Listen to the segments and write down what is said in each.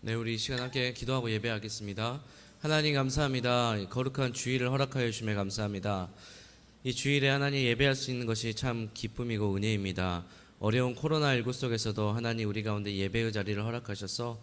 네, 우리 이 시간 함께 기도하고 예배하겠습니다. 하나님 감사합니다. 거룩한 주일을 허락하여 주심에 감사합니다. 이 주일에 하나님 예배할 수 있는 것이 참 기쁨이고 은혜입니다. 어려운 코로나19 속에서도 하나님 우리 가운데 예배의 자리를 허락하셔서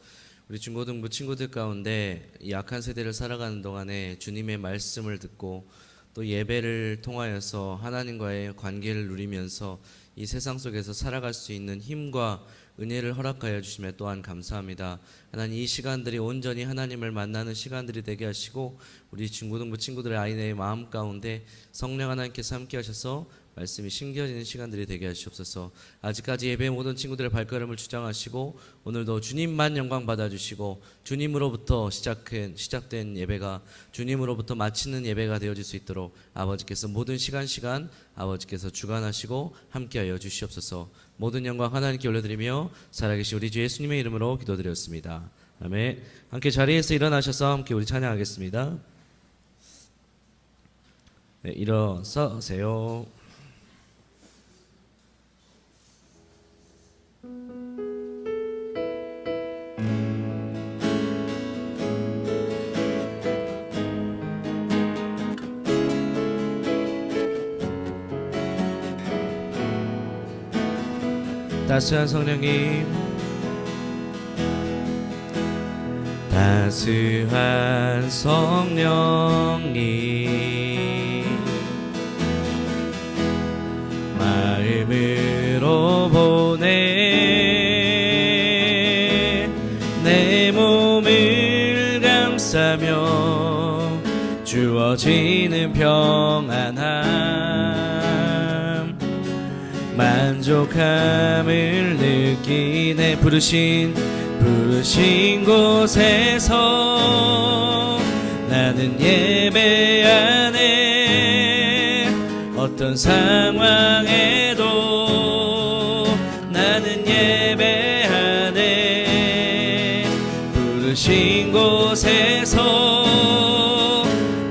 우리 중고등부 친구들 가운데 이 약한 세대를 살아가는 동안에 주님의 말씀을 듣고 또 예배를 통하여서 하나님과의 관계를 누리면서 이 세상 속에서 살아갈 수 있는 힘과 은혜를 허락하여 주시며 또한 감사합니다. 하나님, 이 시간들이 온전히 하나님을 만나는 시간들이 되게 하시고 우리 중고등부 친구들의 아이들의 마음 가운데 성령 하나님께서 함께 하셔서 말씀이 심겨지는 시간들이 되게 하시옵소서. 아직까지 예배 모든 친구들의 발걸음을 주장하시고 오늘도 주님만 영광 받아주시고 주님으로부터 시작된 예배가 주님으로부터 마치는 예배가 되어질 수 있도록 아버지께서 모든 시간 아버지께서 주관하시고 함께하여 주시옵소서. 모든 영광 하나님께 올려드리며 살아계신 우리 주 예수님의 이름으로 기도드렸습니다. 아멘. 함께 자리에서 일어나셔서 함께 우리 찬양하겠습니다. 네, 일어서세요. 따스한 성령님, 따스한 성령님, 마음으로 보내 내 몸을 감싸며 주어지는 평안함, 만족함을 느끼네. 부르신 곳에서 나는 예배하네. 어떤 상황에도 나는 예배하네. 부르신 곳에서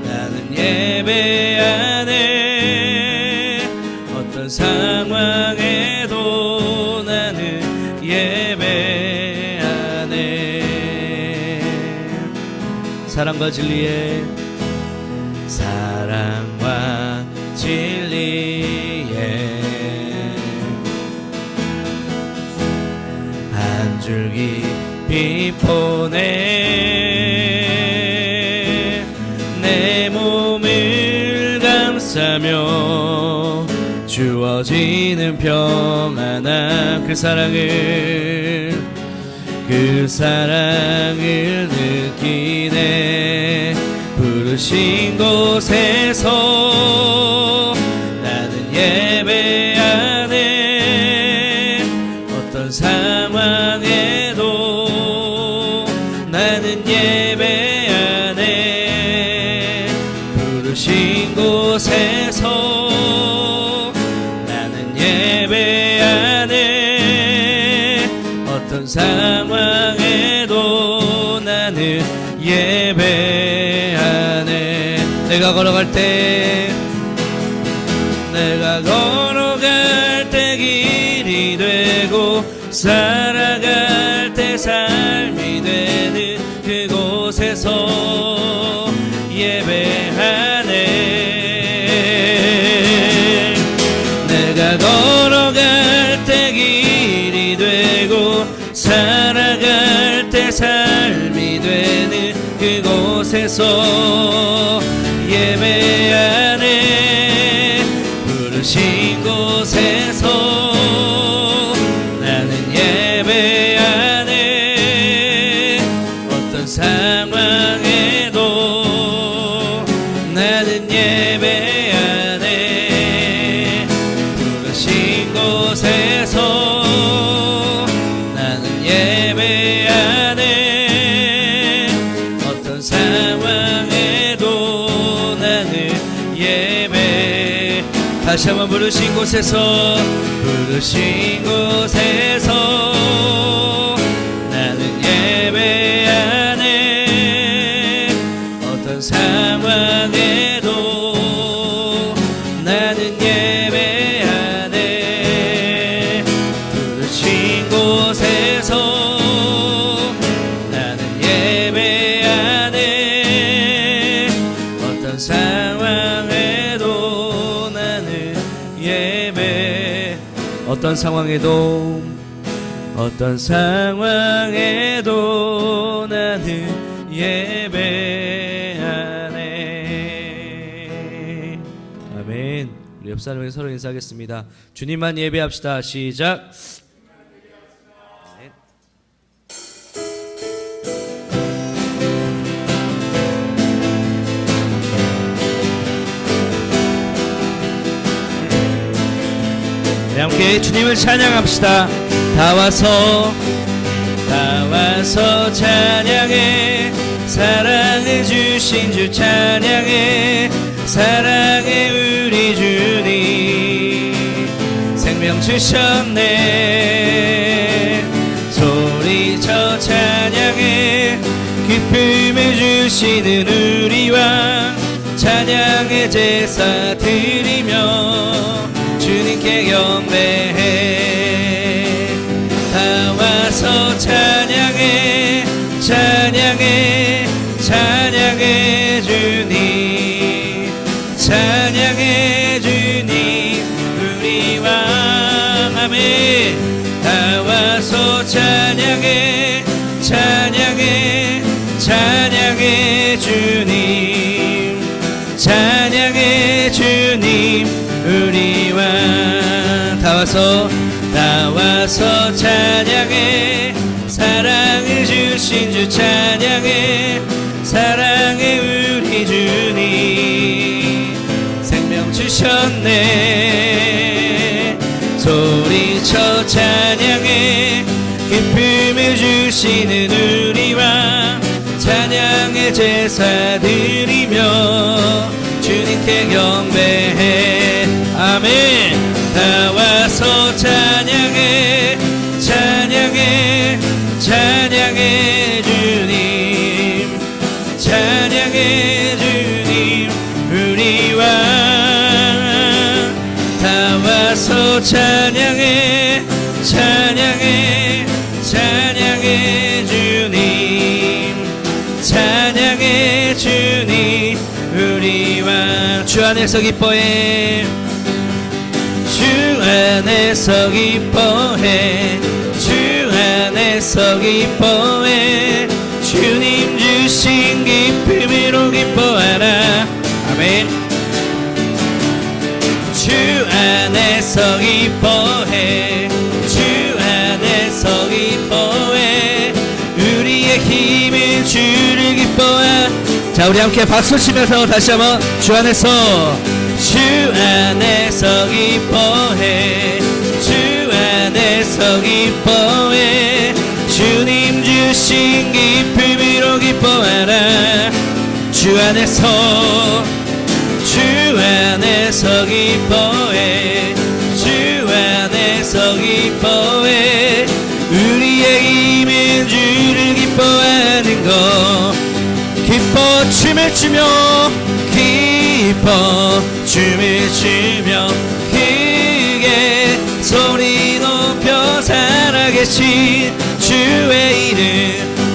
나는 예배하네. 어떤 상황에도 나는 예배하네. 사랑과 진리에 한 줄기 빛 보내 내 몸을 감싸며 주어지는 평안함, 그 사랑을 느끼네. 부르신 곳에서 나는 예배하네. 어떤 상황에도 나는 예배하네. 부르신 곳에서 나는 예배하네. 어떤 상황에도 나는 예배하네. 내가 걸어갈 때 길이 되고 살아갈 때 삶이 되는 그곳에서 예배하네. 내가 걸어갈 때 길이 되고 살아갈 때 삶이 되는 그곳에서 예배하네. 부르신 곳에서 나는 예배하네. 어떤 상황에도 나는 예배하네. 부르신 곳에서 나는 예배하네. 어떤 상황에도 나는 예배. 다시 한번 부르신 곳에서 나는 예배하네. 어떤 상황에도 나는 예배하네. 부르신 곳에서 나는 어떤 상황에도 나는 예배하네. 아멘. 우리 옆 사람에게 서로 인사하겠습니다. 주님만 예배합시다. 시작. 네, 함께 주님을 찬양합시다. 다 와서 찬양해. 사랑해 주신 주 찬양해. 사랑해 우리 주님. 생명 주셨네. 소리쳐 찬양해. 기쁨을 주시는 우리 왕 찬양의 제사 드리며 주님께 경배해. 다 와서 찬양해. 찬양해. 찬양해 주님. 찬양해 주님 우리 왕. 아멘. 다 와서 찬양해. 찬양해. 찬양해 주님. 찬양해 주님 우리 왕. 다 와서 찬양해. 사랑을 주신 주 찬양해. 사랑해 우리 주님. 생명 주셨네. 소리쳐 찬양해. 기쁨을 주시는 우리 왕 찬양의 제사 드리며 주님께 경배해. 아멘. 다 와서 찬양해. 찬양해. 찬양해 주님. 찬양해 주님 우리 왕. 다 와서 찬양해. 찬양해. 찬양해 주님. 찬양해 주님 우리 왕. 주 안에서 기뻐해. 주 안에서 기뻐해. 주 안에서 기뻐해. 주님 주신 기쁨으로 기뻐하라. 아멘. 주 안에서 기뻐해. 주 안에서 기뻐해. 우리의 힘은 주를 기뻐하. 자, 우리 함께 박수 치면서 다시 한번 주 안에서. 주 안에서 기뻐해. 주 안에서 기뻐해. 주님 주신 기쁨으로 기뻐하라. 주 안에서. 주 안에서 기뻐해. 주 안에서 기뻐해. 우리의 힘은 주를 기뻐하는 것. 기뻐 춤을 추며 기뻐 춤을 추며 크게 소리 높여 살아계신 주의 이름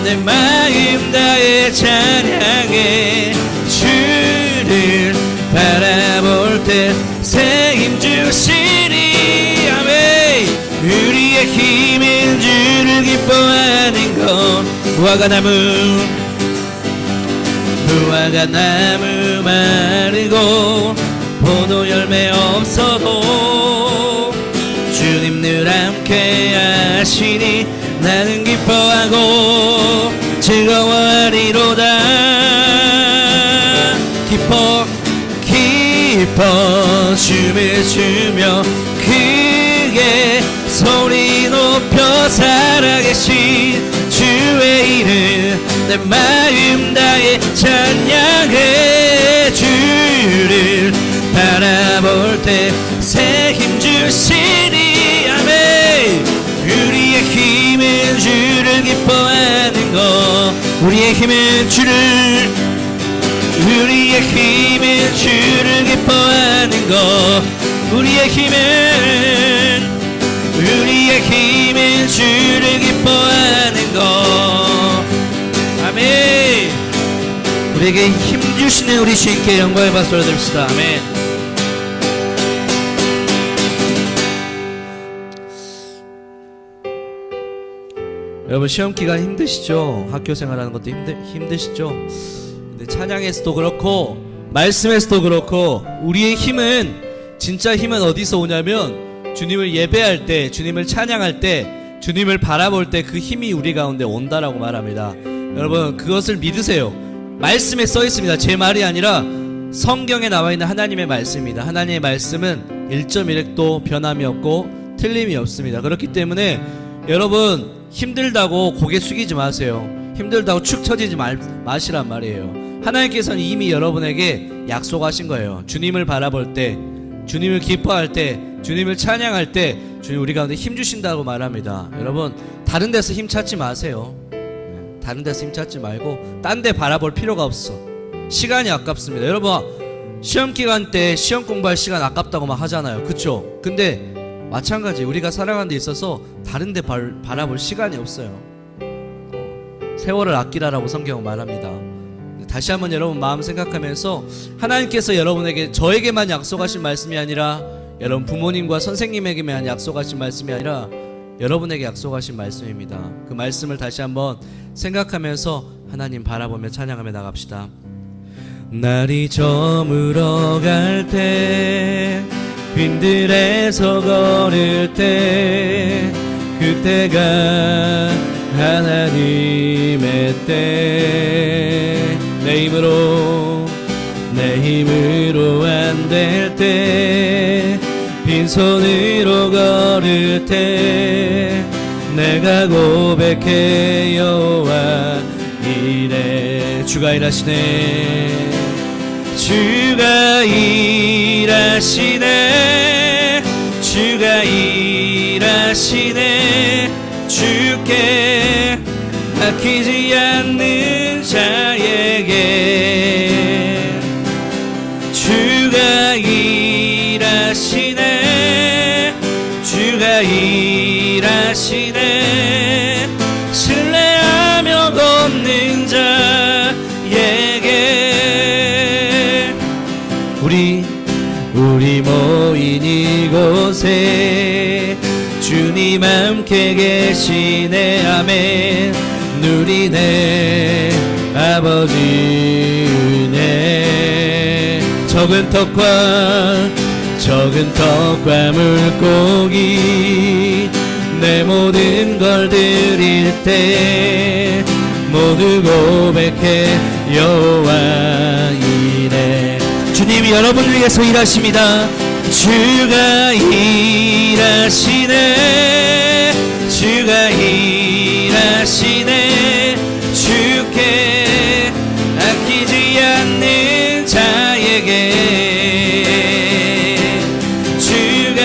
내 마음 다해 찬양해. 주를 바라볼 때 새 힘 주시니. 아멘. 우리의 힘은 주를 기뻐하는 것. 무화과 나무 마르고 포도 열매 없어도 주님 늘 함께 하시니 나는 기뻐하고 즐거워하리로다. 기뻐 춤을 추며 크게 소리 높여 살아계신 주의 이름 내 마음 다해 찬양해. 주를 바라볼 때 새 힘 주시니. 아멘. 우리의 힘은 주를 기뻐하는 것. 우리의 힘은 주를 기뻐하는 것. 우리의 힘은 주를 기뻐하는 것. 아멘. 우리에게 힘 주시는 우리 주님께 영광의 박수를 드립시다. 아멘. 여러분 시험 기간 힘드시죠? 학교 생활하는 것도 힘드시죠? 근데 찬양에서도 그렇고 말씀에서도 그렇고 우리의 힘은 진짜 힘은 어디서 오냐면 주님을 예배할 때, 주님을 찬양할 때, 주님을 바라볼 때 그 힘이 우리 가운데 온다라고 말합니다. 여러분 그것을 믿으세요. 말씀에 써 있습니다. 제 말이 아니라 성경에 나와 있는 하나님의 말씀입니다. 하나님의 말씀은 1.1획도 변함이 없고 틀림이 없습니다. 그렇기 때문에 여러분 힘들다고 고개 숙이지 마세요. 힘들다고 축 처지지 마시란 말이에요. 하나님께서는 이미 여러분에게 약속하신 거예요. 주님을 바라볼 때, 주님을 기뻐할 때, 주님을 찬양할 때 주님 우리 가운데 힘 주신다고 말합니다. 여러분 다른 데서 힘 찾지 마세요. 다른 데서 힘 찾지 말고 딴 데 바라볼 필요가 없어. 시간이 아깝습니다. 여러분 시험 기간 때 시험 공부할 시간 아깝다고 막 하잖아요. 그쵸? 근데 마찬가지 우리가 살아가는 데 있어서 다른 데 바라볼 시간이 없어요. 세월을 아끼라라고 성경은 말합니다. 다시 한번 여러분 마음 생각하면서 하나님께서 여러분에게 저에게만 약속하신 말씀이 아니라 여러분 부모님과 선생님에게만 약속하신 말씀이 아니라 여러분에게 약속하신 말씀입니다. 그 말씀을 다시 한번 생각하면서 하나님 바라보며 찬양하며 나갑시다. 날이 저물어 갈 때 빈들에서 걸을 때 그때가 하나님의 때 내 힘으로 안 될 때 빈손으로 걸을 때 내가 고백해 여호와 이래 주가 일하시네 주가 일하시네 주가 일하시네 주께 아끼지 않는 자에게 주가 일하시네 주가 일하시네 신뢰하며 걷는 자에게 우리 모인 이곳에 주님 함께 계시네 아멘 누리네 아버지 은혜 적은 떡과 물고기 내 모든 걸 드릴 때 모두 고백해 여호와 이래 주님이 여러분을 위해서 일하십니다. 주가 일하시네 주가 일하시네 주께 아끼지 않는 자에게 주가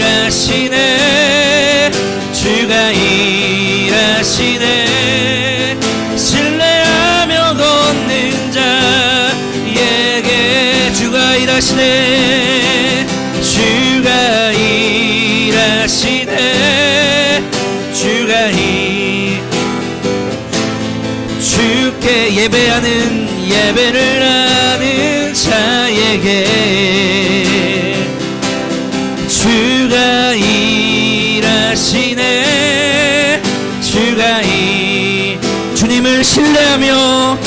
일하시네 주가 일하시네 신뢰하며 걷는 자에게 주가 일하시네 주가 일하시네 주가 주께 예배하는 예배를 하는 자에게 주가 일하시네 주가 주님을 신뢰하며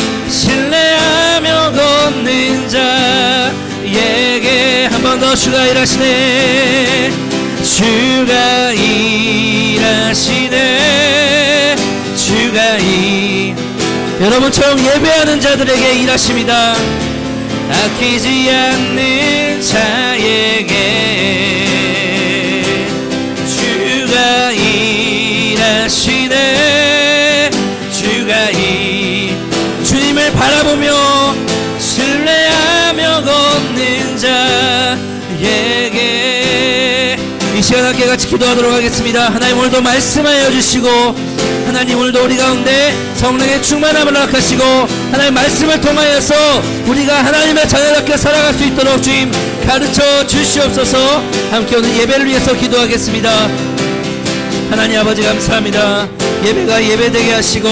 걷는 자에게 한 번 더 주가 일하시네 주가 일하시네 주가 여러분처럼 예배하는 자들에게 일하십니다. 아끼지 않는 자에게 주가 일하시네 주가 주님을 바라보며 신뢰하며 걷는 자에게 이 시간 함께 같이 기도하도록 하겠습니다. 하나님 오늘도 말씀하여 주시고 하나님 오늘도 우리 가운데 성령의 충만함을 허락하시고 하나님 말씀을 통하여서 우리가 하나님의 자녀답게 살아갈 수 있도록 주님 가르쳐 주시옵소서. 함께 오늘 예배를 위해서 기도하겠습니다. 하나님 아버지 감사합니다. 예배가 예배되게 하시고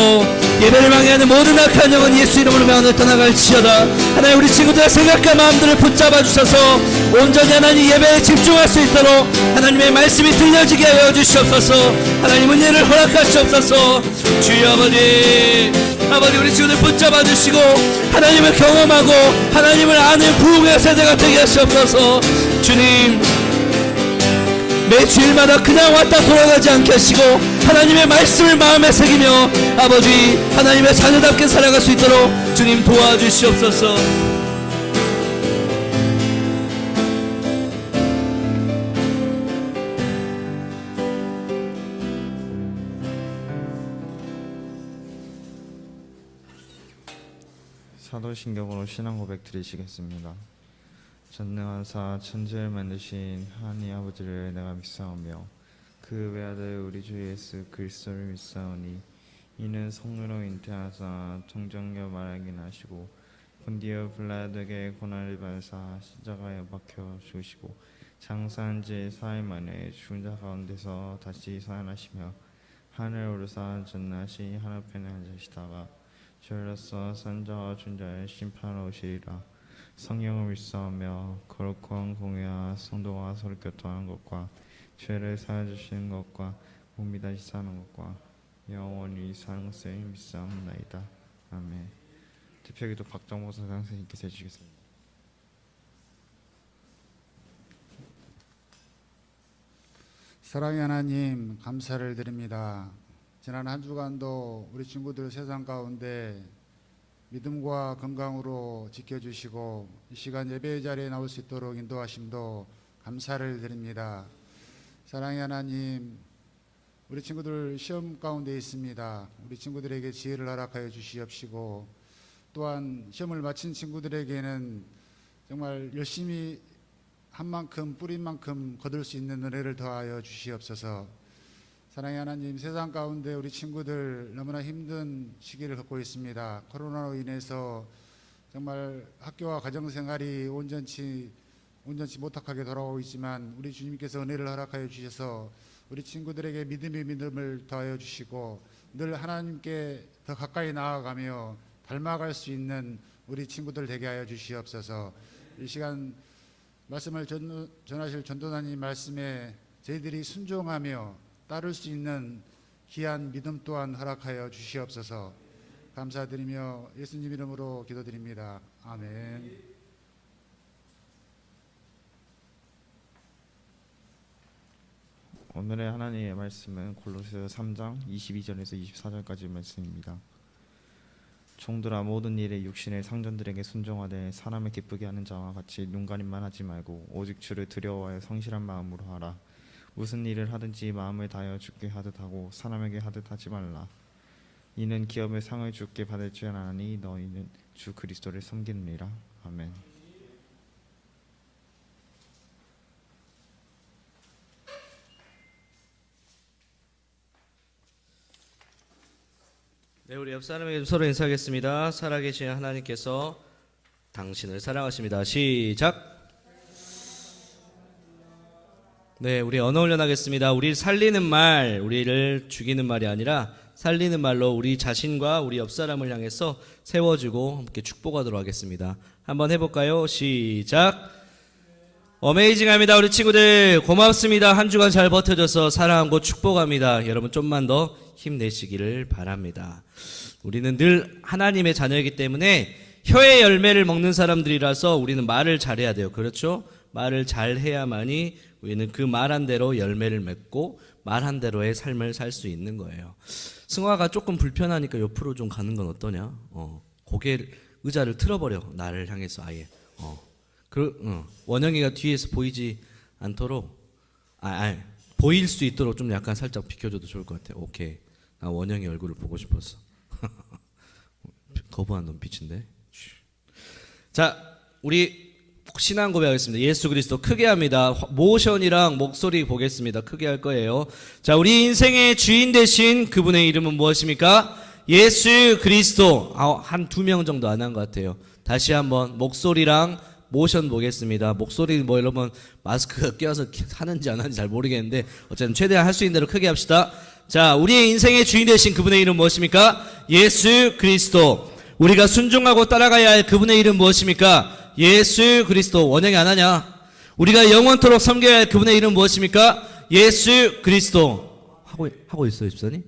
예배를 방해하는 모든 악한 영은 예수 이름으로 명하여 떠나갈지어다. 하나님, 우리 친구들의 생각과 마음들을 붙잡아 주셔서 온전히 하나님 예배에 집중할 수 있도록 하나님의 말씀이 들려지게 하여 주시옵소서. 하나님, 은혜를 허락하시옵소서. 주여 아버지, 우리 친구들 붙잡아 주시고 하나님을 경험하고 하나님을 아는 부흥의 세대가 되게 하시옵소서. 주님, 매 주일마다 그냥 왔다 돌아가지 않게 하시고 하나님의 말씀을 마음에 새기며 아버지 하나님의 자녀답게 살아갈 수 있도록 주님 도와주시옵소서. 사도신경으로 신앙 고백 드리시겠습니다. 전능하사 천지를 만드신 하나님 아버지를 내가 믿사오며 그 외아들 우리 주 예수 그리스도를 믿사오니 이는 성령으로 잉태하사 통정녀 마리아에게 나시고 본디오 빌라도에게 고난을 받으사 십자가에 박혀 죽으시고 장사한 지 4일 만에 죽은 자 가운데서 다시 살아나시며 하늘 오르사 전능하신 하늘편에 앉으시다가 죄로서 산자와 존자의 심판하러 오시리라. 성령을 믿사오며 거룩한 공회와 성도와 서로 교통하는 것과 죄를 사해주시는 것과 몸이 다시 사는 것과 영원히 사는 것을 믿사옵나이다. 아멘. 대표기도 박정모 선생님께서 해주시겠습니다. 사랑의 하나님, 감사를 드립니다. 지난 한 주간도 우리 친구들 세상 가운데 믿음과 건강으로 지켜주시고 이 시간 예배의 자리에 나올 수 있도록 인도하심도 감사를 드립니다. 사랑의 하나님, 우리 친구들 시험 가운데 있습니다. 우리 친구들에게 지혜를 허락하여 주시옵시고 또한 시험을 마친 친구들에게는 정말 열심히 한 만큼 뿌린 만큼 거둘 수 있는 은혜를 더하여 주시옵소서. 사랑의 하나님, 세상 가운데 우리 친구들 너무나 힘든 시기를 겪고 있습니다. 코로나로 인해서 정말 학교와 가정생활이 온전치 못하게 돌아오고 있지만 우리 주님께서 은혜를 허락하여 주셔서 우리 친구들에게 믿음을 더하여 주시고 늘 하나님께 더 가까이 나아가며 닮아갈 수 있는 우리 친구들 되게 하여 주시옵소서. 이 시간 말씀을 전하실 전도사님 말씀에 저희들이 순종하며 따를 수 있는 귀한 믿음 또한 허락하여 주시옵소서. 감사드리며 예수님 이름으로 기도드립니다. 아멘. 오늘의 하나님의 말씀은 골로새서 3장 22절에서 24절까지 말씀입니다. 종들아, 모든 일에 육신의 상전들에게 순종하되 사람을 기쁘게 하는 자와 같이 눈가림만 하지 말고 오직 주를 두려워하여 성실한 마음으로 하라. 무슨 일을 하든지 마음을 다하여 주께 하듯 하고 사람에게 하듯 하지 말라. 이는 기업의 상을 주께 받을 줄 아나니 너희는 주 그리스도를 섬기느니라. 아멘. 네, 우리 옆 사람에게 서로 인사하겠습니다. 살아계신 하나님께서 당신을 사랑하십니다. 시작. 네, 우리 언어 훈련하겠습니다. 우리를 살리는 말, 우리를 죽이는 말이 아니라 살리는 말로 우리 자신과 우리 옆 사람을 향해서 세워주고 함께 축복하도록 하겠습니다. 한번 해볼까요? 시작. 어메이징합니다. 우리 친구들 고맙습니다. 한 주간 잘 버텨줘서 사랑하고 축복합니다. 여러분 좀만 더 힘내시기를 바랍니다. 우리는 늘 하나님의 자녀이기 때문에 혀의 열매를 먹는 사람들이라서 우리는 말을 잘해야 돼요. 그렇죠? 말을 잘해야만이 우리는 그 말한 대로 열매를 맺고 말한 대로의 삶을 살 수 있는 거예요. 승화가 조금 불편하니까 옆으로 좀 가는 건 어떠냐? 고개 의자를 틀어버려. 나를 향해서 아예. 원영이가 뒤에서 보이지 않도록 보일 수 있도록 좀 약간 살짝 비켜줘도 좋을 것 같아. 오케이. 나 원영이 얼굴을 보고 싶었어. 거부한 눈빛인데. 자, 우리 신앙 고백하겠습니다. 예수 그리스도 크게 합니다. 모션이랑 목소리 보겠습니다. 크게 할 거예요. 자, 우리 인생의 주인 되신 그분의 이름은 무엇입니까? 예수 그리스도. 한 2명 정도 안 한 것 같아요. 다시 한번 목소리랑 모션 보겠습니다. 목소리 뭐 여러분 마스크가 껴서 하는지 안 하는지 잘 모르겠는데 어쨌든 최대한 할 수 있는 대로 크게 합시다. 자, 우리의 인생의 주인 되신 그분의 이름 무엇입니까? 예수 그리스도. 우리가 순종하고 따라가야 할 그분의 이름 무엇입니까? 예수 그리스도. 원영이 안 하냐? 우리가 영원토록 섬겨야 할 그분의 이름 무엇입니까? 예수 그리스도. 하고 있어요, 집사님?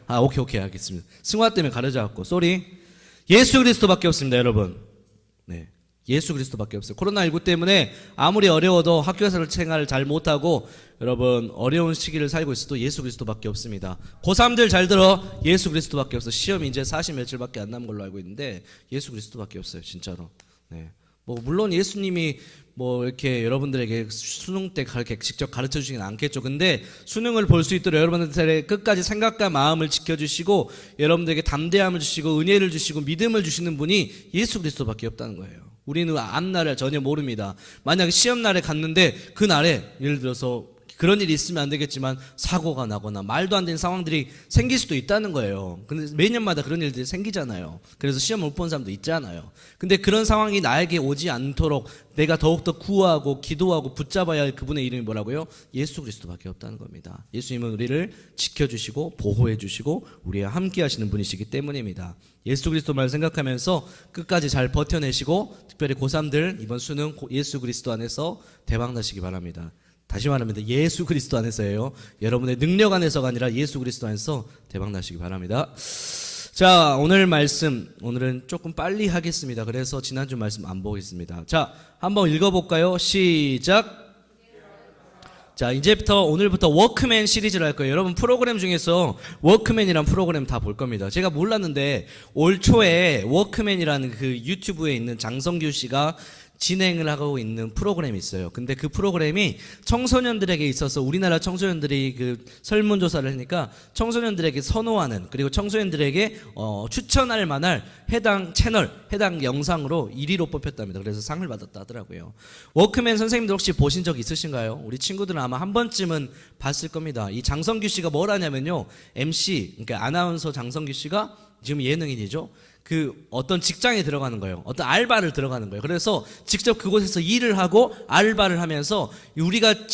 아, 오케이, 알겠습니다. 승화 때문에 가려져갖고, 쏘리. 예수 그리스도밖에 없습니다, 여러분. 네. 예수 그리스도밖에 없어요. 코로나19 때문에 아무리 어려워도 학교 생활을 잘 못하고 여러분 어려운 시기를 살고 있어도 예수 그리스도밖에 없습니다. 고3들 잘 들어. 예수 그리스도밖에 없어. 시험 이제 40 며칠밖에 안 남은 걸로 알고 있는데 예수 그리스도밖에 없어요, 진짜로. 네. 뭐 물론 예수님이 뭐 이렇게 여러분들에게 수능 때 그렇게 직접 가르쳐 주시진 않겠죠. 근데 수능을 볼 수 있도록 여러분들의 끝까지 생각과 마음을 지켜주시고 여러분들에게 담대함을 주시고 은혜를 주시고 믿음을 주시는 분이 예수 그리스도밖에 없다는 거예요. 우리는 앞날을 전혀 모릅니다. 만약에 시험날에 갔는데 그 날에 예를 들어서 그런 일이 있으면 안 되겠지만 사고가 나거나 말도 안 되는 상황들이 생길 수도 있다는 거예요. 근데 매년마다 그런 일들이 생기잖아요. 그래서 시험 못 본 사람도 있잖아요. 근데 그런 상황이 나에게 오지 않도록 내가 더욱더 구하고 기도하고 붙잡아야 할 그분의 이름이 뭐라고요? 예수 그리스도밖에 없다는 겁니다. 예수님은 우리를 지켜주시고 보호해주시고 우리와 함께 하시는 분이시기 때문입니다. 예수 그리스도만 생각하면서 끝까지 잘 버텨내시고 특별히 고3들 이번 수능 예수 그리스도 안에서 대박 나시기 바랍니다. 다시 말합니다. 예수 그리스도 안에서예요. 여러분의 능력 안에서가 아니라 예수 그리스도 안에서 대박 나시기 바랍니다. 자, 오늘 말씀 오늘은 조금 빨리 하겠습니다. 그래서 지난주 말씀 안 보겠습니다. 자, 한번 읽어볼까요? 시작. 자, 이제부터 오늘부터 워크맨 시리즈를 할 거예요. 여러분 프로그램 중에서 워크맨이란 프로그램 다 볼 겁니다. 제가 몰랐는데 올 초에 워크맨이라는 그 유튜브에 있는 장성규 씨가 진행을 하고 있는 프로그램이 있어요. 근데 그 프로그램이 청소년들에게 있어서 우리나라 청소년들이 그 설문조사를 하니까 청소년들에게 선호하는 그리고 청소년들에게 추천할 만한 해당 채널, 해당 영상으로 1위로 뽑혔답니다. 그래서 상을 받았다 하더라고요. 워크맨 선생님들 혹시 보신 적 있으신가요? 우리 친구들은 아마 한 번쯤은 봤을 겁니다. 이 장성규 씨가 뭘 하냐면요. MC, 그러니까 아나운서 장성규 씨가 지금 예능인이죠. 그 어떤 직장에 들어가는 거예요. 어떤 알바를 들어가는 거예요. 그래서 직접 그곳에서 일을 하고 알바를 하면서 우리랑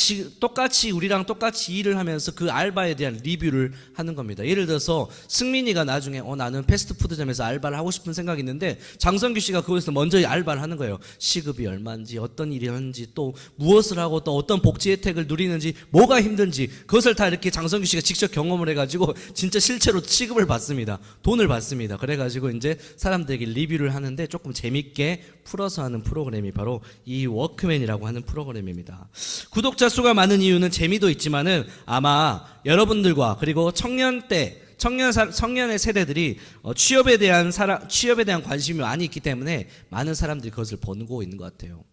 똑같이 일을 하면서 그 알바에 대한 리뷰를 하는 겁니다. 예를 들어서 승민이가 나중에 나는 패스트푸드점에서 알바를 하고 싶은 생각이 있는데 장성규 씨가 그곳에서 먼저 알바를 하는 거예요. 시급이 얼마인지 어떤 일이 하는지 또 무엇을 하고 또 어떤 복지 혜택을 누리는지 뭐가 힘든지 그것을 다 이렇게 장성규 씨가 직접 경험을 해가지고 진짜 실제로 시급을 받습니다. 돈을 받습니다. 그래가지고 이제 사람들에게 리뷰를 하는데 조금 재밌게 풀어서 하는 프로그램이 바로 이 워크맨이라고 하는 프로그램입니다. 구독자 수가 많은 이유는 재미도 있지만은 아마 여러분들과 그리고 청년의 세대들이 취업에 대한 관심이 많이 있기 때문에 많은 사람들이 그것을 보고 있는 것 같아요.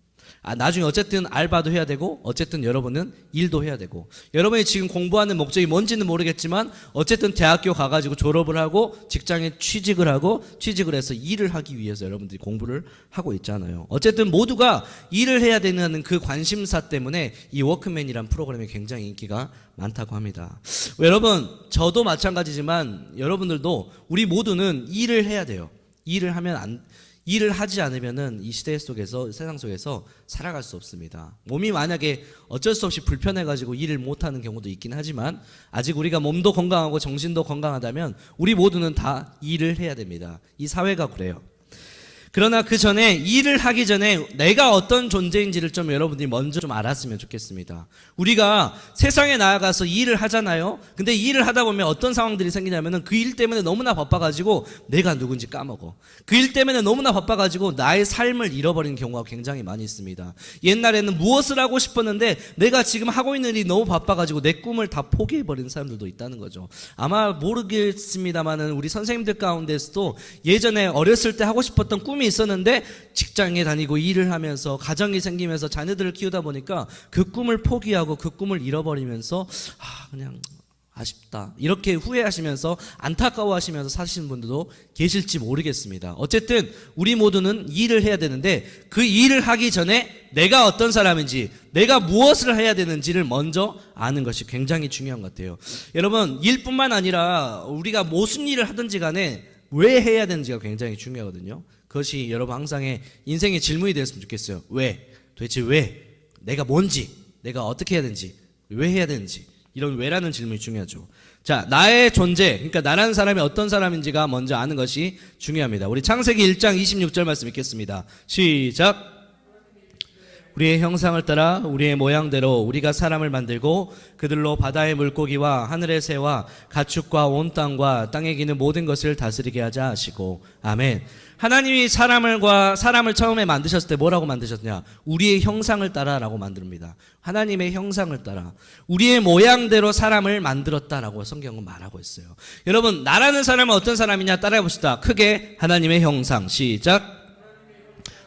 나중에 어쨌든 알바도 해야 되고 어쨌든 여러분은 일도 해야 되고 여러분이 지금 공부하는 목적이 뭔지는 모르겠지만 어쨌든 대학교 가가지고 졸업을 하고 직장에 취직을 해서 일을 하기 위해서 여러분들이 공부를 하고 있잖아요. 어쨌든 모두가 일을 해야 되는 그 관심사 때문에 이 워크맨이란 프로그램이 굉장히 인기가 많다고 합니다. 여러분 저도 마찬가지지만 여러분들도 우리 모두는 일을 해야 돼요. 일을 하지 않으면은 이 시대 속에서 세상 속에서 살아갈 수 없습니다. 몸이 만약에 어쩔 수 없이 불편해가지고 일을 못하는 경우도 있긴 하지만 아직 우리가 몸도 건강하고 정신도 건강하다면 우리 모두는 다 일을 해야 됩니다. 이 사회가 그래요. 그러나 그 전에 일을 하기 전에 내가 어떤 존재인지를 좀 여러분들이 먼저 좀 알았으면 좋겠습니다. 우리가 세상에 나아가서 일을 하잖아요. 근데 일을 하다 보면 어떤 상황들이 생기냐면은 그 일 때문에 너무나 바빠가지고 내가 누군지 까먹어. 그 일 때문에 너무나 바빠가지고 나의 삶을 잃어버리는 경우가 굉장히 많이 있습니다. 옛날에는 무엇을 하고 싶었는데 내가 지금 하고 있는 일이 너무 바빠가지고 내 꿈을 다 포기해버리는 사람들도 있다는 거죠. 아마 모르겠습니다만은 우리 선생님들 가운데서도 예전에 어렸을 때 하고 싶었던 꿈이 있었는데 직장에 다니고 일을 하면서 가정이 생기면서 자녀들을 키우다 보니까 그 꿈을 포기하고 그 꿈을 잃어버리면서 그냥 아쉽다 이렇게 후회하시면서 안타까워하시면서 사시는 분들도 계실지 모르겠습니다. 어쨌든 우리 모두는 일을 해야 되는데 그 일을 하기 전에 내가 어떤 사람인지 내가 무엇을 해야 되는지를 먼저 아는 것이 굉장히 중요한 것 같아요. 여러분 일뿐만 아니라 우리가 무슨 일을 하든지 간에 왜 해야 되는지가 굉장히 중요하거든요. 그것이 여러분 항상의 인생의 질문이 되었으면 좋겠어요. 왜? 도대체 왜? 내가 뭔지, 내가 어떻게 해야 되는지, 왜 해야 되는지, 이런 왜라는 질문이 중요하죠. 자, 나의 존재, 그러니까 나라는 사람이 어떤 사람인지가 먼저 아는 것이 중요합니다. 우리 창세기 1장 26절 말씀 읽겠습니다. 시작. 우리의 형상을 따라 우리의 모양대로 우리가 사람을 만들고 그들로 바다의 물고기와 하늘의 새와 가축과 온 땅과 땅에 기는 모든 것을 다스리게 하자 하시고. 아멘. 하나님이 사람을 처음에 만드셨을 때 뭐라고 만드셨냐? 우리의 형상을 따라라고 만듭니다. 하나님의 형상을 따라 우리의 모양대로 사람을 만들었다라고 성경은 말하고 있어요. 여러분, 나라는 사람은 어떤 사람이냐 따라해 봅시다. 크게 하나님의 형상. 시작.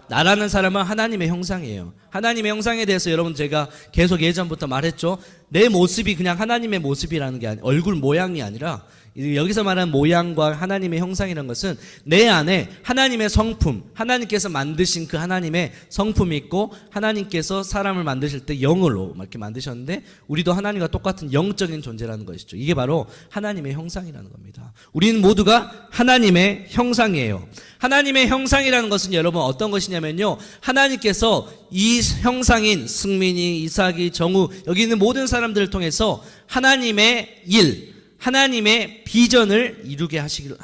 나라는 사람은 하나님의 형상이에요. 하나님의 형상에 대해서 여러분 제가 계속 예전부터 말했죠. 내 모습이 그냥 하나님의 모습이라는 게 얼굴 모양이 아니라, 여기서 말하는 모양과 하나님의 형상이라는 것은 내 안에 하나님의 성품, 하나님께서 만드신 그 하나님의 성품이 있고, 하나님께서 사람을 만드실 때 영으로 이렇게 만드셨는데 우리도 하나님과 똑같은 영적인 존재라는 것이죠. 이게 바로 하나님의 형상이라는 겁니다. 우리는 모두가 하나님의 형상이에요. 하나님의 형상이라는 것은 여러분 어떤 것이냐면요, 하나님께서 이 형상인 승민이, 이삭이, 정우, 여기 있는 모든 사람들을 통해서 하나님의 일, 하나님의 비전을 이루게 하신다는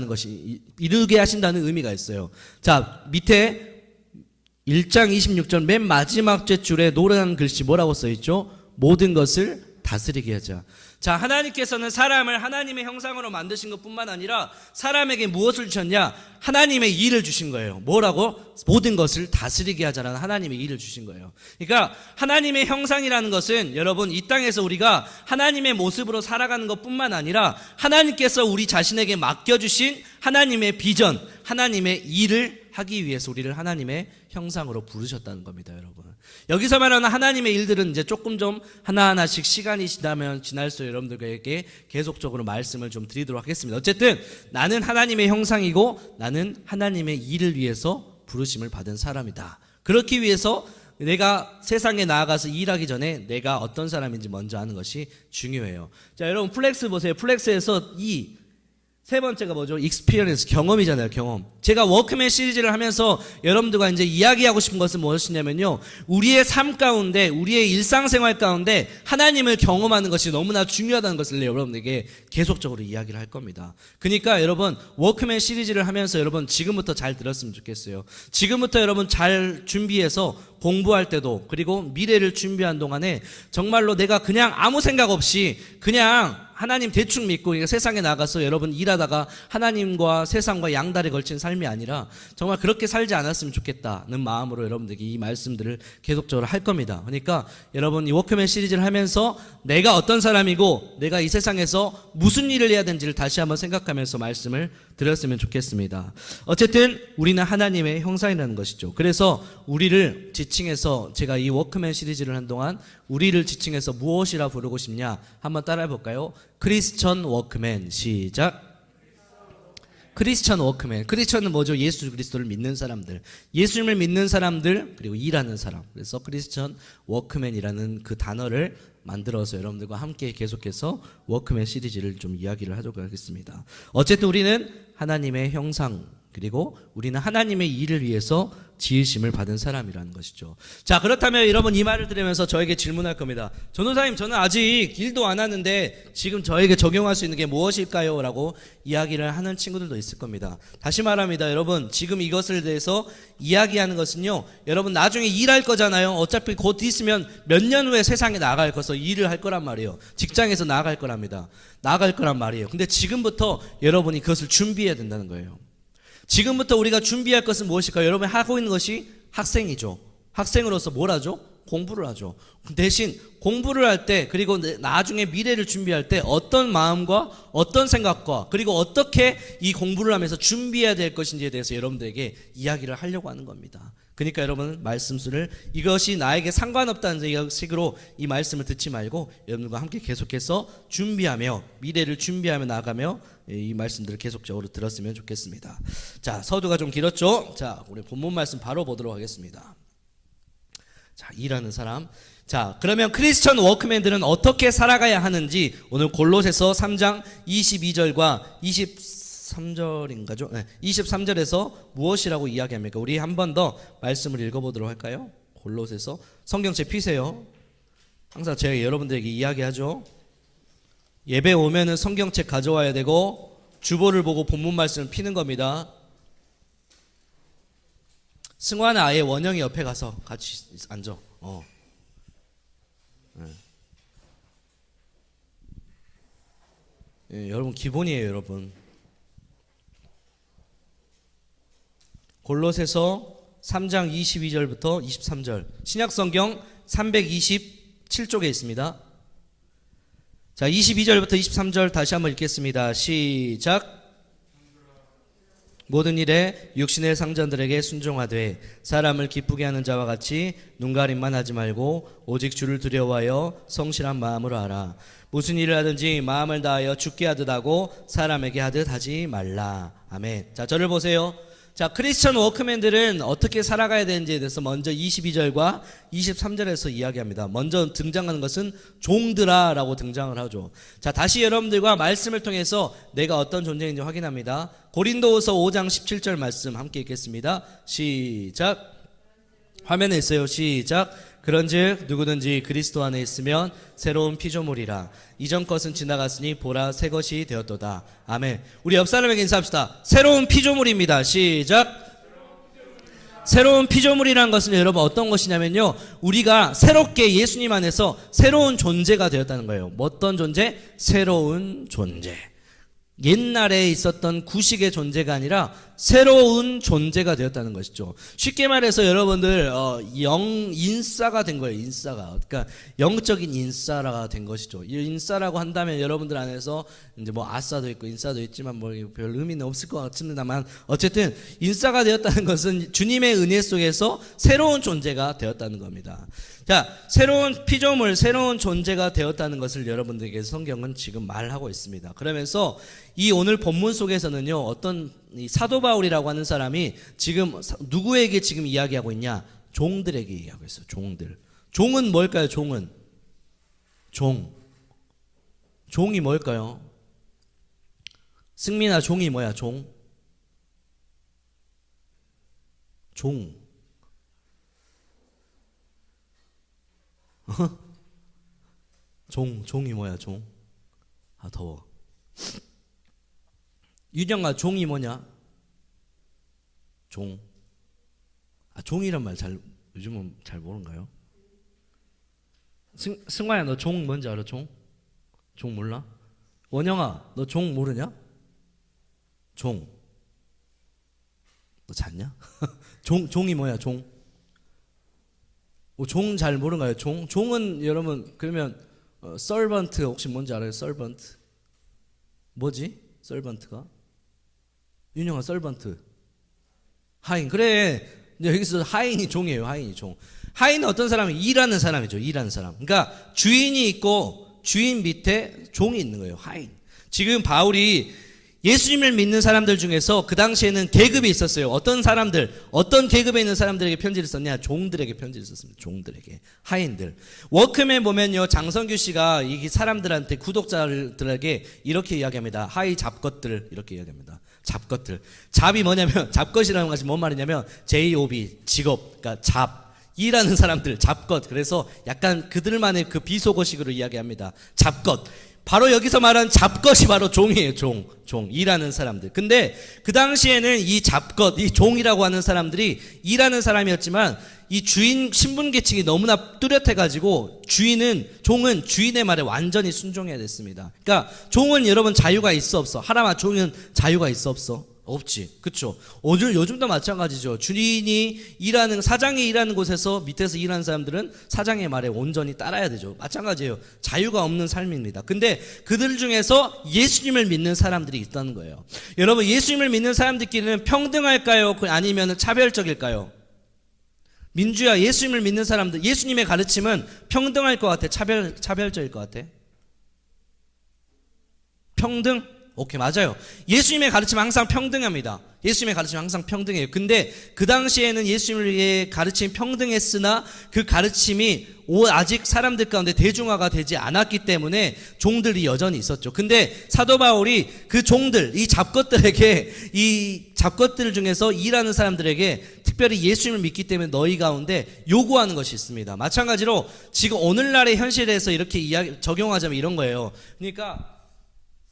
것이, 이루게 하신다는 의미가 있어요. 자, 밑에 1장 26절 맨 마지막 줄에 노란 글씨 뭐라고 써있죠? 모든 것을 다스리게 하자. 자, 하나님께서는 사람을 하나님의 형상으로 만드신 것뿐만 아니라 사람에게 무엇을 주셨냐? 하나님의 일을 주신 거예요. 뭐라고? 모든 것을 다스리게 하자라는 하나님의 일을 주신 거예요. 그러니까 하나님의 형상이라는 것은 여러분 이 땅에서 우리가 하나님의 모습으로 살아가는 것뿐만 아니라 하나님께서 우리 자신에게 맡겨주신 하나님의 비전, 하나님의 일을 하기 위해서 우리를 하나님의 형상으로 부르셨다는 겁니다, 여러분. 여기서 말하는 하나님의 일들은 이제 조금 좀 하나하나씩 시간이 지나면 지날수록 여러분들에게 계속적으로 말씀을 좀 드리도록 하겠습니다. 어쨌든 나는 하나님의 형상이고 나는 하나님의 일을 위해서 부르심을 받은 사람이다. 그렇기 위해서 내가 세상에 나아가서 일하기 전에 내가 어떤 사람인지 먼저 아는 것이 중요해요. 자, 여러분 플렉스 보세요. 플렉스에서 이 세 번째가 뭐죠? 익스피리언스, 경험이잖아요, 경험. 제가 워크맨 시리즈를 하면서 여러분들과 이제 이야기하고 싶은 것은 무엇이냐면요, 우리의 삶 가운데, 우리의 일상생활 가운데 하나님을 경험하는 것이 너무나 중요하다는 것을 여러분에게 계속적으로 이야기를 할 겁니다. 그러니까 여러분 워크맨 시리즈를 하면서 여러분 지금부터 잘 들었으면 좋겠어요. 지금부터 여러분 잘 준비해서 공부할 때도, 그리고 미래를 준비한 동안에 정말로 내가 그냥 아무 생각 없이 그냥 하나님 대충 믿고 세상에 나가서 여러분 일하다가 하나님과 세상과 양다리 걸친 삶이 아니라 정말 그렇게 살지 않았으면 좋겠다는 마음으로 여러분들에게 이 말씀들을 계속적으로 할 겁니다. 그러니까 여러분 이 워크맨 시리즈를 하면서 내가 어떤 사람이고 내가 이 세상에서 무슨 일을 해야 되는지를 다시 한번 생각하면서 말씀을 드렸으면 좋겠습니다. 어쨌든 우리는 하나님의 형상이라는 것이죠. 그래서 우리를 지칭해서 제가 이 워크맨 시리즈를 한 동안 우리를 지칭해서 무엇이라 부르고 싶냐 한번 따라해 볼까요? 크리스천 워크맨. 시작. 크리스천 워크맨. 크리스천은 뭐죠? 예수 그리스도를 믿는 사람들, 예수님을 믿는 사람들, 그리고 일하는 사람. 그래서 크리스천 워크맨이라는 그 단어를 만들어서 여러분들과 함께 계속해서 워크맨 시리즈를 좀 이야기를 하도록 하겠습니다. 어쨌든 우리는 하나님의 형상, 그리고 우리는 하나님의 일을 위해서 지으심을 받은 사람이라는 것이죠. 자, 그렇다면 여러분 이 말을 들으면서 저에게 질문할 겁니다. 전도사님, 저는 아직 일도 안 하는데 지금 저에게 적용할 수 있는 게 무엇일까요? 라고 이야기를 하는 친구들도 있을 겁니다. 다시 말합니다. 여러분, 지금 이것을 대해서 이야기하는 것은요, 여러분 나중에 일할 거잖아요. 어차피 곧 있으면 몇 년 후에 세상에 나갈 거서 일을 할 거란 말이에요. 직장에서 나갈 거랍니다. 나갈 거란 말이에요. 근데 지금부터 여러분이 그것을 준비해야 된다는 거예요. 지금부터 우리가 준비할 것은 무엇일까요? 여러분이 하고 있는 것이 학생이죠. 학생으로서 뭘 하죠? 공부를 하죠. 대신 공부를 할 때, 그리고 나중에 미래를 준비할 때 어떤 마음과 어떤 생각과 그리고 어떻게 이 공부를 하면서 준비해야 될 것인지에 대해서 여러분들에게 이야기를 하려고 하는 겁니다. 그러니까 여러분 말씀수를 이것이 나에게 상관없다는 식으로 이 말씀을 듣지 말고 여러분과 함께 계속해서 준비하며 미래를 준비하며 나아가며 이 말씀들을 계속적으로 들었으면 좋겠습니다. 자, 서두가 좀 길었죠? 자, 우리 본문 말씀 바로 보도록 하겠습니다. 자, 일하는 사람. 자, 그러면 크리스천 워크맨들은 어떻게 살아가야 하는지 오늘 골로새서 3장 22절과 23절인가죠? 네, 23절에서 무엇이라고 이야기합니까? 우리 한 번 더 말씀을 읽어보도록 할까요? 골로새서. 성경책 피세요. 항상 제가 여러분들에게 이야기하죠. 예배 오면은 성경책 가져와야 되고 주보를 보고 본문 말씀을 피는 겁니다. 승환은 아예 원영이 옆에 가서 같이 앉아. 네. 예, 여러분 기본이에요, 여러분. 골로새서 3장 22절부터 23절. 신약성경 327쪽에 있습니다. 자, 22절부터 23절 다시 한번 읽겠습니다. 시작. 모든 일에 육신의 상전들에게 순종하되 사람을 기쁘게 하는 자와 같이 눈가림만 하지 말고 오직 주를 두려워하여 성실한 마음으로 하라. 무슨 일을 하든지 마음을 다하여 주께 하듯 하고 사람에게 하듯 하지 말라. 아멘. 자, 저를 보세요. 자, 크리스천 워크맨들은 어떻게 살아가야 되는지에 대해서 먼저 22절과 23절에서 이야기합니다. 먼저 등장하는 것은 종들아 라고 등장을 하죠. 자, 다시 여러분들과 말씀을 통해서 내가 어떤 존재인지 확인합니다. 고린도후서 5장 17절 말씀 함께 읽겠습니다. 시작. 화면에 있어요. 시작. 그런즉 누구든지 그리스도 안에 있으면 새로운 피조물이라. 이전 것은 지나갔으니 보라 새 것이 되었도다. 아멘. 우리 옆 사람에게 인사합시다. 새로운 피조물입니다. 시작. 새로운 피조물이라는 것은 여러분 어떤 것이냐면요, 우리가 새롭게 예수님 안에서 새로운 존재가 되었다는 거예요. 어떤 존재? 새로운 존재. 옛날에 있었던 구식의 존재가 아니라 새로운 존재가 되었다는 것이죠. 쉽게 말해서 여러분들 인싸가 된 거예요. 인싸가. 그러니까 영적인 인싸가 된 것이죠. 이 인싸라고 한다면 여러분들 안에서 이제 뭐 아싸도 있고 인싸도 있지만 뭐 별 의미는 없을 것 같습니다만, 어쨌든 인싸가 되었다는 것은 주님의 은혜 속에서 새로운 존재가 되었다는 겁니다. 자, 새로운 피조물, 새로운 존재가 되었다는 것을 여러분들에게 성경은 지금 말하고 있습니다. 그러면서 이 오늘 본문 속에서는요, 어떤 이 사도 바울이라고 하는 사람이 지금 누구에게 지금 이야기하고 있냐? 종들에게 이야기하고 있어요. 종들. 종은 뭘까요? 종은 종이 뭘까요? 승민아, 종이 뭐야? 종. 종이 뭐야? 종. 아, 더워. 윤영아, 종이 뭐냐? 종. 아, 종이란 말 요즘은 잘 모르는가요? 승관야, 너 종 뭔지 알아? 종 몰라? 원영아, 너 종 모르냐? 종. 너 잤냐? 종이 뭐야? 종 잘 모르는가요? 종은 여러분 그러면 servant 혹시 뭔지 알아요? servant 뭐지? servant가? 윤영아, servant 하인. 그래, 여기서 하인이 종이에요. 하인이 종. 하인은 어떤 사람이 일하는 사람이죠. 일하는 사람. 그러니까 주인이 있고 주인 밑에 종이 있는 거예요. 하인. 지금 바울이 예수님을 믿는 사람들 중에서 그 당시에는 계급이 있었어요. 어떤 사람들, 어떤 계급에 있는 사람들에게 편지를 썼냐? 종들에게 편지를 썼습니다. 종들에게. 하인들. 워크맨 보면요, 장성규 씨가 이 사람들한테, 구독자들에게 이렇게 이야기합니다. 하이 잡것들, 이렇게 이야기합니다. 잡것들. 잡이 뭐냐면, 잡것이라는 것이 뭔 말이냐면 JOB, 직업, 그러니까 일하는 사람들, 잡것. 그래서 약간 그들만의 그 비속어식으로 이야기합니다. 잡것. 바로 여기서 말한 잡것이 바로 종이에요. 종. 일하는 사람들. 근데 그 당시에는 이 잡것, 이 종이라고 하는 사람들이 일하는 사람이었지만 이 주인 신분 계층이 너무나 뚜렷해가지고 종은 주인의 말에 완전히 순종해야 됐습니다. 그러니까 종은 여러분 자유가 있어 없어? 하라마, 종은 자유가 있어 없어? 없지. 그쵸? 요즘도 마찬가지죠. 사장이 일하는 곳에서 밑에서 일하는 사람들은 사장의 말에 온전히 따라야 되죠. 마찬가지예요. 자유가 없는 삶입니다. 근데 그들 중에서 예수님을 믿는 사람들이 있다는 거예요. 여러분, 예수님을 믿는 사람들끼리는 평등할까요? 아니면 차별적일까요? 민주야, 예수님을 믿는 사람들, 예수님의 가르침은 평등할 것 같아? 차별적일 것 같아? 평등? 오케이, 맞아요. 예수님의 가르침은 항상 평등합니다. 예수님의 가르침은 항상 평등해요. 근데 그 당시에는 예수님의 가르침이 평등했으나 그 가르침이 아직 사람들 가운데 대중화가 되지 않았기 때문에 종들이 여전히 있었죠. 근데 사도 바울이 그 종들, 이 잡것들에게, 이 잡것들 중에서 일하는 사람들에게 특별히 예수님을 믿기 때문에 너희 가운데 요구하는 것이 있습니다. 마찬가지로 지금 오늘날의 현실에서 이렇게 적용하자면 이런 거예요. 그러니까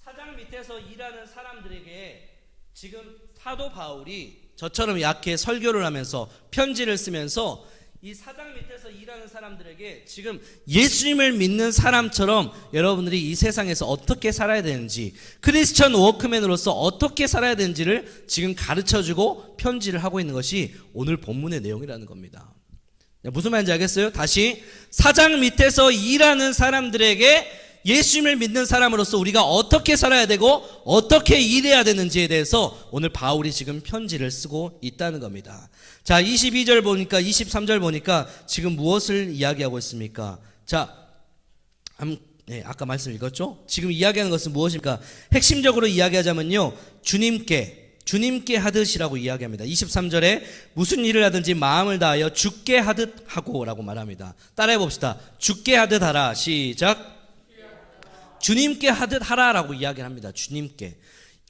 사장 밑에서 일하는 사람들에게 지금 사도 바울이 저처럼 이렇게 설교를 하면서 편지를 쓰면서 이 사장 밑에서 일하는 사람들에게 지금 예수님을 믿는 사람처럼 여러분들이 이 세상에서 어떻게 살아야 되는지, 크리스천 워크맨으로서 어떻게 살아야 되는지를 지금 가르쳐주고 편지를 하고 있는 것이 오늘 본문의 내용이라는 겁니다. 무슨 말인지 알겠어요? 다시, 사장 밑에서 일하는 사람들에게 예수님을 믿는 사람으로서 우리가 어떻게 살아야 되고 어떻게 일해야 되는지에 대해서 오늘 바울이 지금 편지를 쓰고 있다는 겁니다. 자, 22절 보니까, 23절 보니까 지금 무엇을 이야기하고 있습니까? 자, 아까 말씀 읽었죠? 지금 이야기하는 것은 무엇입니까? 핵심적으로 이야기하자면요, 주님께 하듯이라고 이야기합니다. 23절에 무슨 일을 하든지 마음을 다하여 주께 하듯 하고 라고 말합니다. 따라해 봅시다. 주께 하듯 하라. 시작. 주님께 하듯 하라라고 이야기를 합니다. 주님께.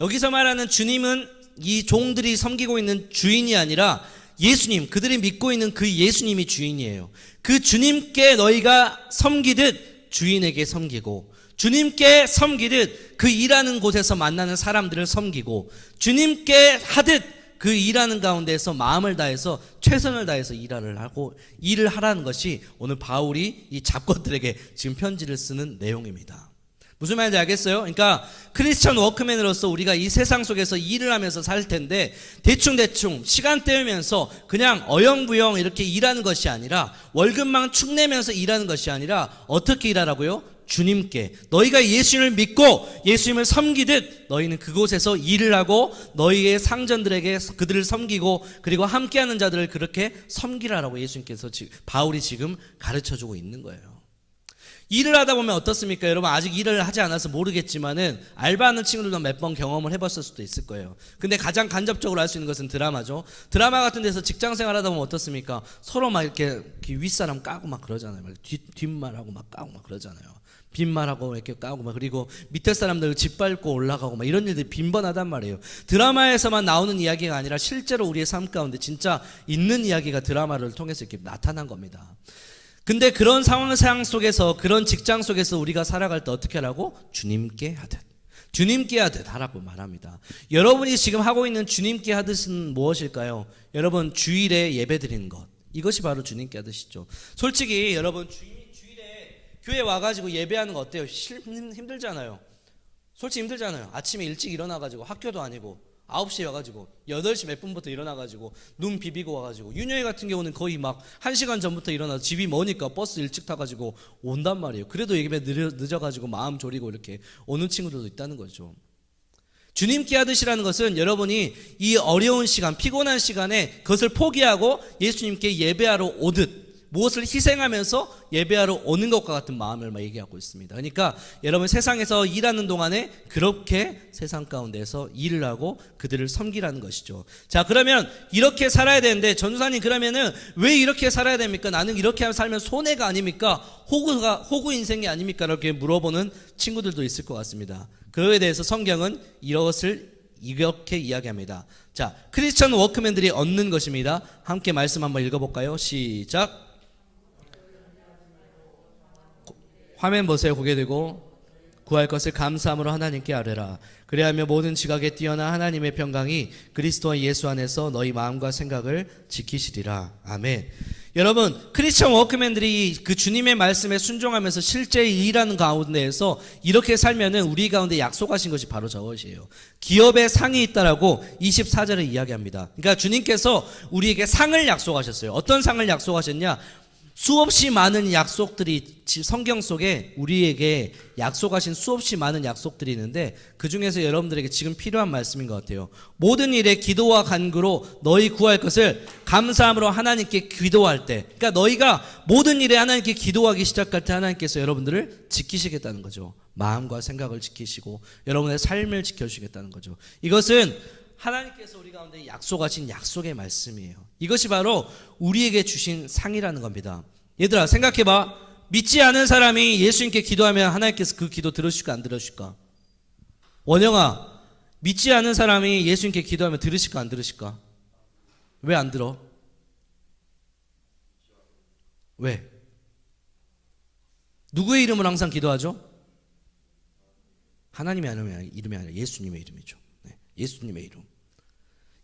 여기서 말하는 주님은 이 종들이 섬기고 있는 주인이 아니라 예수님, 그들이 믿고 있는 그 예수님이 주인이에요. 그 주님께 너희가 섬기듯 주인에게 섬기고, 주님께 섬기듯 그 일하는 곳에서 만나는 사람들을 섬기고, 주님께 하듯 그 일하는 가운데에서 마음을 다해서 최선을 다해서 일을 하라는 것이 오늘 바울이 이 잡것들에게 지금 편지를 쓰는 내용입니다. 무슨 말인지 알겠어요? 그러니까 크리스천 워크맨으로서 우리가 이 세상 속에서 일을 하면서 살 텐데 대충 시간 때우면서 그냥 어영부영 이렇게 일하는 것이 아니라, 월급만 축내면서 일하는 것이 아니라 어떻게 일하라고요? 주님께, 너희가 예수님을 믿고 예수님을 섬기듯 너희는 그곳에서 일을 하고 너희의 상전들에게 그들을 섬기고, 그리고 함께하는 자들을 그렇게 섬기라라고 예수님께서 바울이 지금 가르쳐주고 있는 거예요. 일을 하다 보면 어떻습니까? 여러분, 아직 일을 하지 않아서 모르겠지만은 알바하는 친구들도 몇 번 경험을 해봤을 수도 있을 거예요. 근데 가장 간접적으로 알 수 있는 것은 드라마죠. 드라마 같은 데서 직장생활 하다 보면 어떻습니까? 서로 막 이렇게 윗사람 까고 막 그러잖아요. 뒷말하고 막 까고 막 그러잖아요. 빈말하고 이렇게 까고 막, 그리고 밑에 사람들 짓밟고 올라가고 막 이런 일들이 빈번하단 말이에요. 드라마에서만 나오는 이야기가 아니라 실제로 우리의 삶 가운데 진짜 있는 이야기가 드라마를 통해서 이렇게 나타난 겁니다. 근데 그런 상황 속에서, 그런 직장 속에서 우리가 살아갈 때 어떻게 하라고? 주님께 하듯 하라고 말합니다. 여러분이 지금 하고 있는 주님께 하듯은 무엇일까요? 여러분, 주일에 예배 드리는 것, 이것이 바로 주님께 하듯이죠. 솔직히 여러분, 주일에 교회 와가지고 예배하는 거 어때요? 힘들잖아요. 솔직히 힘들잖아요. 아침에 일찍 일어나가지고 학교도 아니고 9시에 와가지고 8시 몇 분부터 일어나가지고 눈 비비고 와가지고, 윤영이 같은 경우는 거의 막 1시간 전부터 일어나서, 집이 머니까 버스 일찍 타가지고 온단 말이에요. 그래도 예배 늦어가지고 마음 졸이고 이렇게 오는 친구들도 있다는 거죠. 주님께 하듯이라는 것은 여러분이 이 어려운 시간, 피곤한 시간에 그것을 포기하고 예수님께 예배하러 오듯, 무엇을 희생하면서 예배하러 오는 것과 같은 마음을 얘기하고 있습니다. 그러니까 여러분, 세상에서 일하는 동안에 그렇게 세상 가운데서 일을 하고 그들을 섬기라는 것이죠. 자, 그러면 이렇게 살아야 되는데, 전도사님 그러면은 왜 이렇게 살아야 됩니까? 나는 이렇게 살면 손해가 아닙니까? 호구 인생이 아닙니까? 이렇게 물어보는 친구들도 있을 것 같습니다. 그에 대해서 성경은 이렇게 이야기합니다. 자, 크리스천 워크맨들이 얻는 것입니다. 함께 말씀 한번 읽어볼까요? 시작. 화면 보세요. 고개 들고. 구할 것을 감사함으로 하나님께 아뢰라. 그리하며 모든 지각에 뛰어나 하나님의 평강이 그리스도와 예수 안에서 너희 마음과 생각을 지키시리라. 아멘. 여러분, 크리스천 워크맨들이 그 주님의 말씀에 순종하면서 실제 일하는 가운데에서 이렇게 살면은 우리 가운데 약속하신 것이 바로 저것이에요. 기업에 상이 있다라고 24절에 이야기합니다. 그러니까 주님께서 우리에게 상을 약속하셨어요. 어떤 상을 약속하셨냐? 수없이 많은 약속들이 성경 속에 우리에게 약속하신 수없이 많은 약속들이 있는데 그 중에서 여러분들에게 지금 필요한 말씀인 것 같아요. 모든 일에 기도와 간구로 너희 구할 것을 감사함으로 하나님께 기도할 때, 그러니까 너희가 모든 일에 하나님께 기도하기 시작할 때 하나님께서 여러분들을 지키시겠다는 거죠. 마음과 생각을 지키시고 여러분의 삶을 지켜주시겠다는 거죠. 이것은 하나님께서 우리 가운데 약속하신 약속의 말씀이에요. 이것이 바로 우리에게 주신 상이라는 겁니다. 얘들아 생각해봐. 믿지 않은 사람이 예수님께 기도하면 하나님께서 그 기도 들으실까 안 들으실까? 원영아, 믿지 않은 사람이 예수님께 기도하면 들으실까 안 들으실까? 왜 안 들어? 왜? 누구의 이름으로 항상 기도하죠? 하나님의 이름이 아니라 예수님의 이름이죠. 네, 예수님의 이름.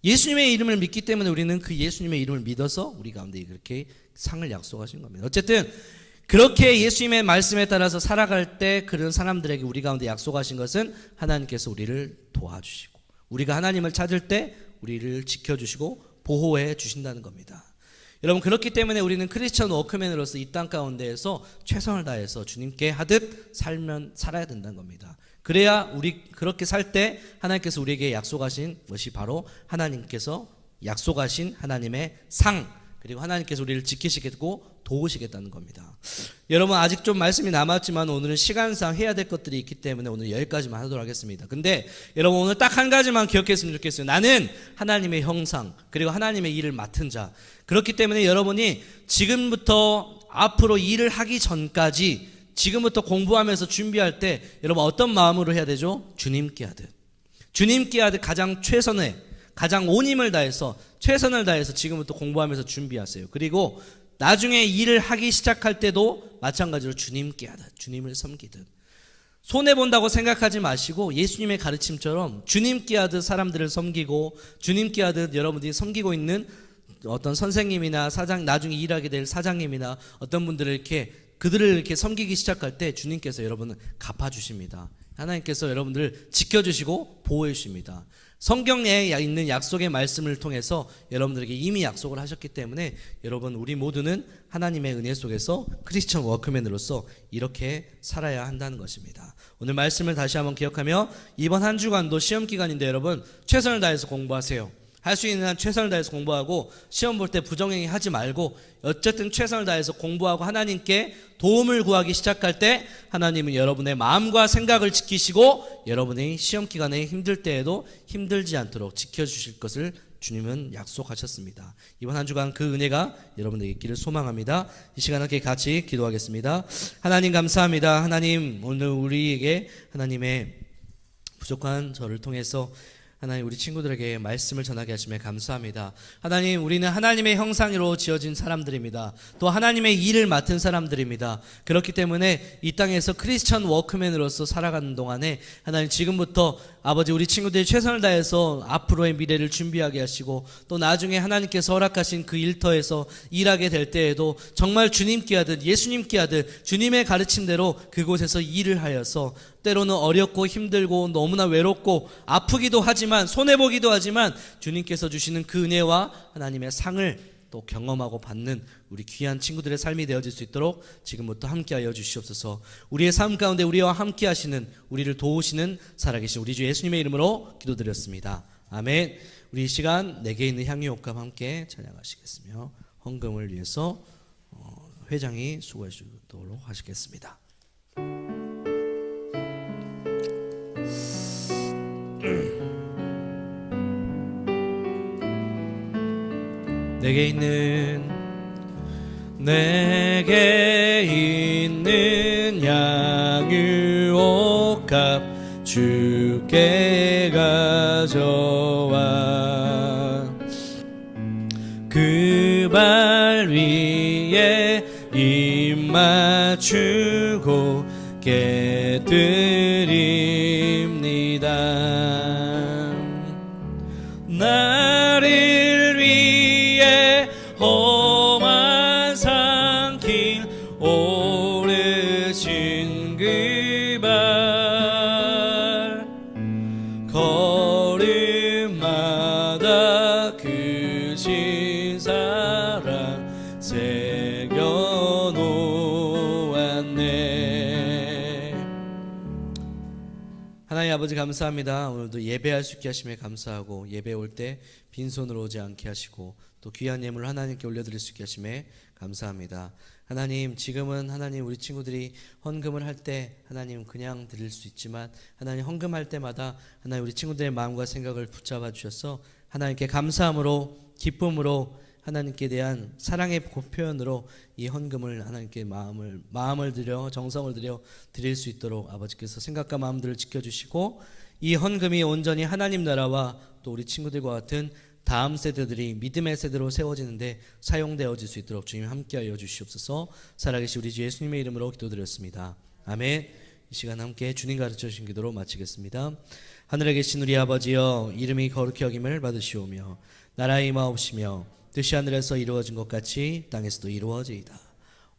예수님의 이름을 믿기 때문에 우리는 그 예수님의 이름을 믿어서 우리 가운데 그렇게 상을 약속하신 겁니다. 어쨌든 그렇게 예수님의 말씀에 따라서 살아갈 때 그런 사람들에게 우리 가운데 약속하신 것은 하나님께서 우리를 도와주시고 우리가 하나님을 찾을 때 우리를 지켜주시고 보호해 주신다는 겁니다. 여러분 그렇기 때문에 우리는 크리스천 워크맨으로서 이 땅 가운데에서 최선을 다해서 주님께 하듯 살아야 된다는 겁니다. 그래야 우리 그렇게 살 때 하나님께서 우리에게 약속하신 것이 바로 하나님께서 약속하신 하나님의 상, 그리고 하나님께서 우리를 지키시겠고 도우시겠다는 겁니다. 여러분 아직 좀 말씀이 남았지만 오늘은 시간상 해야 될 것들이 있기 때문에 오늘 여기까지만 하도록 하겠습니다. 근데 여러분 오늘 딱 한 가지만 기억했으면 좋겠어요. 나는 하나님의 형상 그리고 하나님의 일을 맡은 자. 그렇기 때문에 여러분이 지금부터 앞으로 일을 하기 전까지 지금부터 공부하면서 준비할 때 여러분 어떤 마음으로 해야 되죠? 주님께 하듯. 주님께 하듯 가장 가장 온 힘을 다해서 최선을 다해서 지금부터 공부하면서 준비하세요. 그리고 나중에 일을 하기 시작할 때도 마찬가지로 주님께 하듯 주님을 섬기듯 손해본다고 생각하지 마시고 예수님의 가르침처럼 주님께 하듯 사람들을 섬기고 주님께 하듯 여러분들이 섬기고 있는 어떤 선생님이나 사장, 나중에 일하게 될 사장님이나 어떤 분들을 그들을 이렇게 섬기기 시작할 때 주님께서 여러분을 갚아주십니다. 하나님께서 여러분들을 지켜주시고 보호해 주십니다. 성경에 있는 약속의 말씀을 통해서 여러분들에게 이미 약속을 하셨기 때문에 여러분 우리 모두는 하나님의 은혜 속에서 크리스천 워크맨으로서 이렇게 살아야 한다는 것입니다. 오늘 말씀을 다시 한번 기억하며 이번 한 주간도 시험 기간인데 여러분 최선을 다해서 공부하세요. 할 수 있는 한 최선을 다해서 공부하고 시험 볼 때 부정행위 하지 말고 어쨌든 최선을 다해서 공부하고 하나님께 도움을 구하기 시작할 때 하나님은 여러분의 마음과 생각을 지키시고 여러분의 시험 기간에 힘들 때에도 힘들지 않도록 지켜주실 것을 주님은 약속하셨습니다. 이번 한 주간 그 은혜가 여러분에게 있기를 소망합니다. 이 시간 함께 같이 기도하겠습니다. 하나님 감사합니다. 하나님 오늘 우리에게 하나님의 부족한 저를 통해서 하나님 우리 친구들에게 말씀을 전하게 하시며 감사합니다. 하나님 우리는 하나님의 형상으로 지어진 사람들입니다. 또 하나님의 일을 맡은 사람들입니다. 그렇기 때문에 이 땅에서 크리스천 워크맨으로서 살아가는 동안에 하나님 지금부터 아버지 우리 친구들이 최선을 다해서 앞으로의 미래를 준비하게 하시고 또 나중에 하나님께서 허락하신 그 일터에서 일하게 될 때에도 정말 주님께 하듯 예수님께 하듯 주님의 가르침대로 그곳에서 일을 하여서 때로는 어렵고 힘들고 너무나 외롭고 아프기도 하지만 손해보기도 하지만 주님께서 주시는 그 은혜와 하나님의 상을 또 경험하고 받는 우리 귀한 친구들의 삶이 되어질 수 있도록 지금부터 함께하여 주시옵소서. 우리의 삶 가운데 우리와 함께하시는 우리를 도우시는 살아계신 우리 주 예수님의 이름으로 기도드렸습니다. 아멘. 우리 이 시간 내게 있는 향유옥감 함께 찬양하시겠으며 헌금을 위해서 회장이 수고해 주도록 하시겠습니다. 내게 있는 양유옥합 주께 가져와 그 발 위에 입 맞추고 깨드립니다. 나를 위해 험한 산길 오르신 그 발 걸음마다 크신 사랑 새겨 아버지 감사합니다. 오늘도 예배할 수 있게 하심에 감사하고 예배 올 때 빈손으로 오지 않게 하시고 또 귀한 예물 하나님께 올려드릴 수 있게 하심에 감사합니다. 하나님, 지금은 하나님 우리 친구들이 헌금을 할 때 하나님 그냥 드릴 수 있지만 하나님 헌금할 때마다 하나님 우리 친구들의 마음과 생각을 붙잡아 주셔서 하나님께 감사함으로 기쁨으로 하나님께 대한 사랑의 표현으로 이 헌금을 하나님께 마음을 들여 정성을 들여 드릴 수 있도록 아버지께서 생각과 마음들을 지켜주시고 이 헌금이 온전히 하나님 나라와 또 우리 친구들과 같은 다음 세대들이 믿음의 세대로 세워지는데 사용되어질 수 있도록 주님 함께하여 주시옵소서. 살아계신 우리 주 예수님의 이름으로 기도드렸습니다. 아멘. 이 시간 함께 주님 가르쳐 주신 기도로 마치겠습니다. 하늘에 계신 우리 아버지여, 이름이 거룩히 여김을 받으시오며 나라의 임하옵시며 뜻이 하늘에서 이루어진 것 같이 땅에서도 이루어지이다.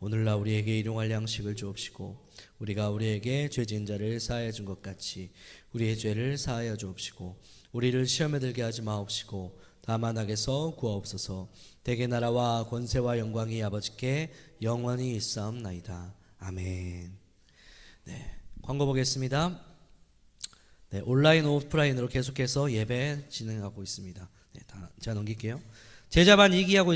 오늘날 우리에게 일용할 양식을 주옵시고 우리가 우리에게 죄 지은 자를 사하여 준 것 같이 우리의 죄를 사하여 주옵시고 우리를 시험에 들게 하지 마옵시고 다만 악에서 구하옵소서. 대개 나라와 권세와 영광이 아버지께 영원히 있사옵나이다. 아멘. 네, 광고 보겠습니다. 네, 온라인 오프라인으로 계속해서 예배 진행하고 있습니다. 네, 제가 넘길게요. 제자반 2기 하고